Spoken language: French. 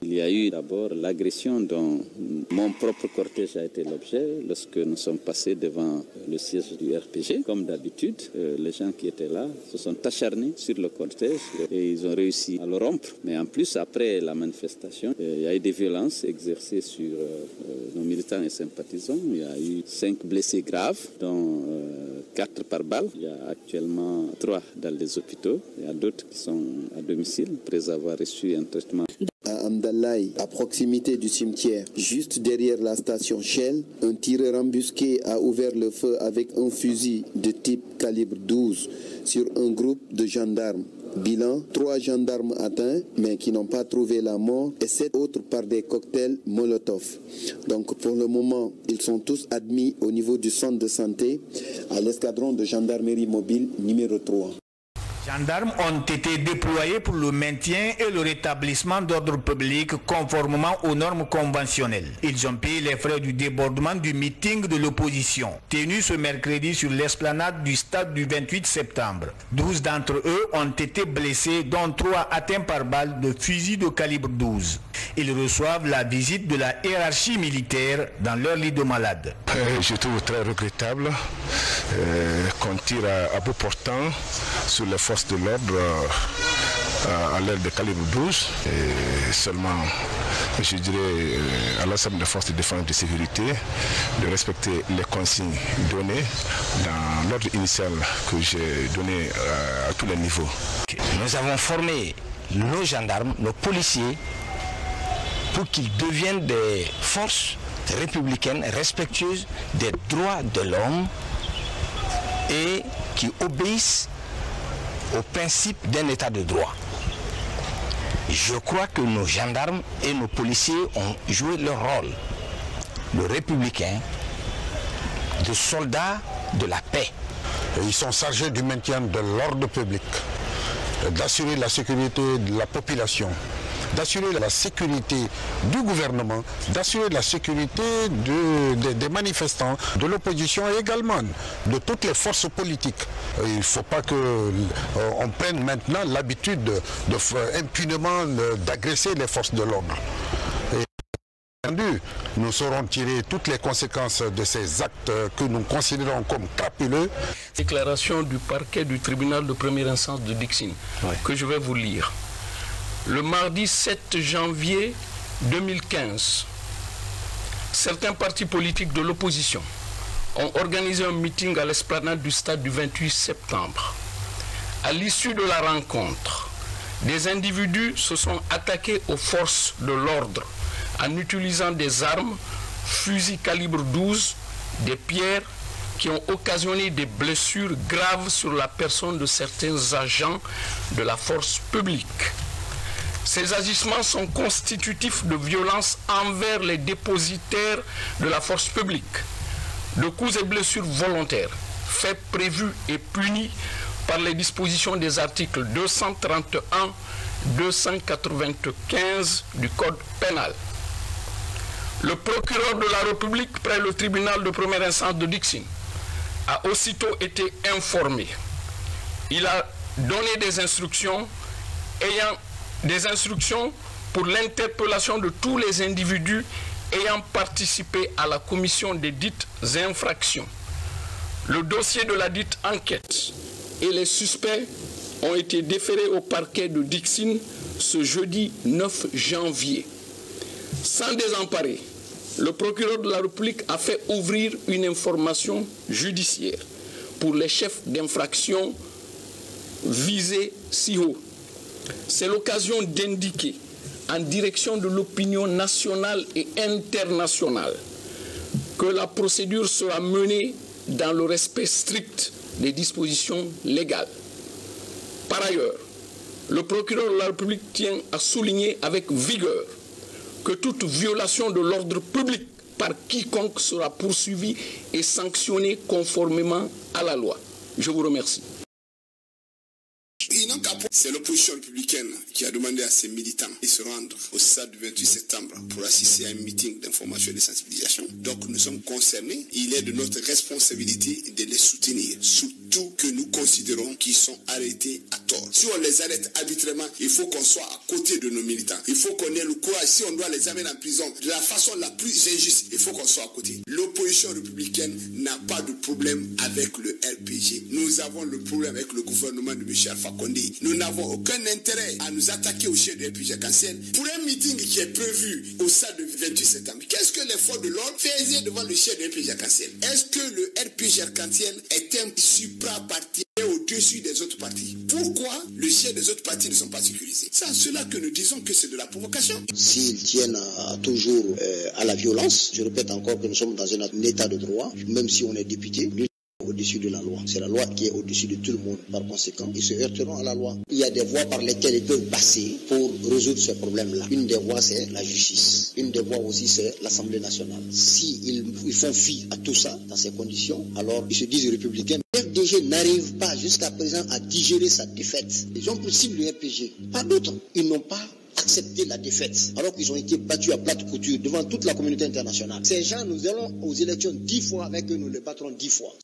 Il y a eu d'abord l'agression dont mon propre cortège a été l'objet lorsque nous sommes passés devant le siège du RPG. Comme d'habitude, les gens qui étaient là se sont acharnés sur le cortège et ils ont réussi à le rompre. Mais en plus, après la manifestation, il y a eu des violences exercées sur nos militants et sympathisants. Il y a eu 5 blessés graves, dont 4 par balle. Il y a actuellement 3 dans les hôpitaux. Il y a d'autres qui sont à domicile après avoir reçu un traitement. À Amdalaï, à proximité du cimetière, juste derrière la station Shell, un tireur embusqué a ouvert le feu avec un fusil de type calibre 12 sur un groupe de gendarmes. Bilan, 3 gendarmes atteints, mais qui n'ont pas trouvé la mort, et 7 autres par des cocktails Molotov. Donc pour le moment, ils sont tous admis au niveau du centre de santé, à l'escadron de gendarmerie mobile numéro 3. Gendarmes ont été déployés pour le maintien et le rétablissement d'ordre public conformément aux normes conventionnelles. Ils ont payé les frais du débordement du meeting de l'opposition, tenu ce mercredi sur l'esplanade du stade du 28 septembre. 12 d'entre eux ont été blessés, dont 3 atteints par balle de fusil de calibre 12. Ils reçoivent la visite de la hiérarchie militaire dans leur lit de malade. Je trouve très regrettable qu'on tire à bout portant sur les forces de l'ordre à l'aide de calibre 12. Et seulement, je dirais à l'ensemble des forces de défense et de sécurité de respecter les consignes données dans l'ordre initial que j'ai donné à tous les niveaux. Nous avons formé nos gendarmes, nos policiers, pour qu'ils deviennent des forces républicaines respectueuses des droits de l'homme et qui obéissent au principe d'un état de droit. Je crois que nos gendarmes et nos policiers ont joué leur rôle, le républicain, de soldats de la paix. Ils sont chargés du maintien de l'ordre public, d'assurer la sécurité de la population, d'assurer la sécurité du gouvernement, d'assurer la sécurité des manifestants, de l'opposition et également de toutes les forces politiques. Il ne faut pas qu'on prenne maintenant l'habitude impunément d'agresser les forces de l'ordre. Nous saurons tirer toutes les conséquences de ces actes que nous considérons comme crapuleux. Déclaration du parquet du tribunal de première instance de Dixine, que je vais vous lire. Le mardi 7 janvier 2015, certains partis politiques de l'opposition ont organisé un meeting à l'esplanade du stade du 28 septembre. À l'issue de la rencontre, des individus se sont attaqués aux forces de l'ordre en utilisant des armes, fusils calibre 12, des pierres qui ont occasionné des blessures graves sur la personne de certains agents de la force publique. Ces agissements sont constitutifs de violences envers les dépositaires de la force publique, de coups et blessures volontaires, faits prévus et punis par les dispositions des articles 231, 295 du Code pénal. Le procureur de la République près le tribunal de première instance de Dixine a aussitôt été informé. Il a donné des instructions pour l'interpellation de tous les individus ayant participé à la commission des dites infractions. Le dossier de la dite enquête et les suspects ont été déférés au parquet de Dixine ce jeudi 9 janvier. Sans désemparer, le procureur de la République a fait ouvrir une information judiciaire pour les chefs d'infraction visés si haut. C'est l'occasion d'indiquer en direction de l'opinion nationale et internationale que la procédure sera menée dans le respect strict des dispositions légales. Par ailleurs, le procureur de la République tient à souligner avec vigueur que toute violation de l'ordre public par quiconque sera poursuivie et sanctionnée conformément à la loi. Je vous remercie. C'est l'opposition républicaine qui a demandé à ses militants de se rendre au stade du 28 septembre pour assister à un meeting d'information et de sensibilisation. Donc nous sommes concernés. Il est de notre responsabilité de les soutenir, surtout que nous considérons qu'ils sont arrêtés à tort. Si on les arrête arbitrairement, il faut qu'on soit à côté de nos militants. Il faut qu'on ait le courage. Si on doit les amener en prison de la façon la plus injuste, il faut qu'on soit à côté. L'opposition républicaine n'a pas de problème avec le RPG. Nous avons le problème avec le gouvernement de M. Alpha Condé. Nous n'avons aucun intérêt à nous attaquer au chef du RPG Arc-en-Ciel pour un meeting qui est prévu au stade du 28 septembre. Qu'est-ce que les forces de l'ordre faisaient devant le chef du RPG Arc-en-Ciel? Est-ce que le RPG Arc-en-Ciel est un supra-parti au-dessus des autres partis? Pourquoi le chef des autres partis ne sont pas sécurisés? C'est à cela que nous disons que c'est de la provocation. S'ils tiennent toujours à la violence, je répète encore que nous sommes dans un état de droit, même si on est député, au-dessus de la loi. C'est la loi qui est au-dessus de tout le monde. Par conséquent, ils se heurteront à la loi. Il y a des voies par lesquelles ils peuvent passer pour résoudre ce problème-là. Une des voies, c'est la justice. Une des voies aussi, c'est l'Assemblée nationale. S'ils font fi à tout ça, dans ces conditions, alors ils se disent républicains. Le FDG n'arrive pas jusqu'à présent à digérer sa défaite. Ils ont pour cible le FPG, pas d'autres. Ils n'ont pas accepter la défaite, alors qu'ils ont été battus à plate couture devant toute la communauté internationale. Ces gens, nous allons aux élections 10 fois avec eux, nous les battrons 10 fois.